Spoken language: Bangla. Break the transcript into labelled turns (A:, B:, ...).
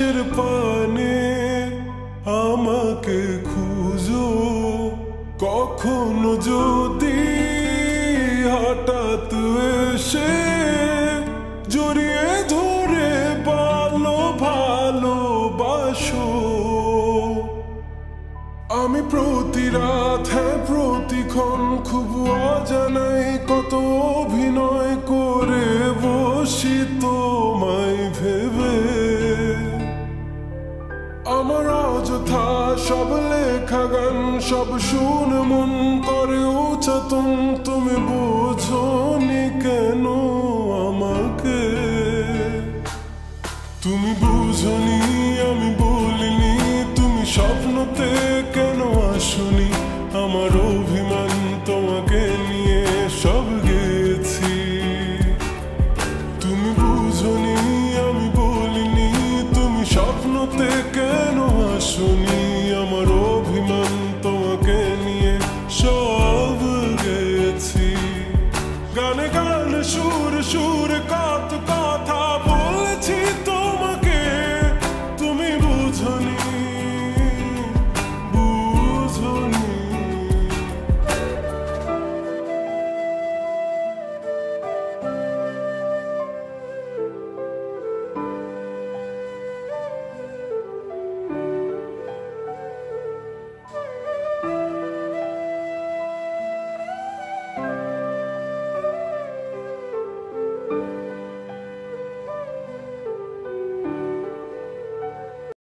A: আকাশের পানে আমাকে খুঁজো, কখনো যদি হঠাৎ এসে জড়িয়ে ধরে ভালোবাসো। আমি প্রতি রাত, হ্যাঁ প্রতিক্ষণ খুব অজানাই কত অভিনয় করে বসি তোমায় ভেবে। আমার অযথা সব লেখা গান সব শুনে মন করে উচ্চাতন, তুমি বোঝনি কেন আমাকে? তুমি বুঝনি আমি বলিনি, তুমি স্বপ্নতে কেন আসনি? আমার অভিমান তোমাকে নিয়ে সব গেছি। তুমি বুঝনি আমি বলিনি, তুমি স্বপ্নতে কেন আসনি? আমার অভিমান তোমাকে নিয়ে সব গেছি। গানে গানে সুর সুর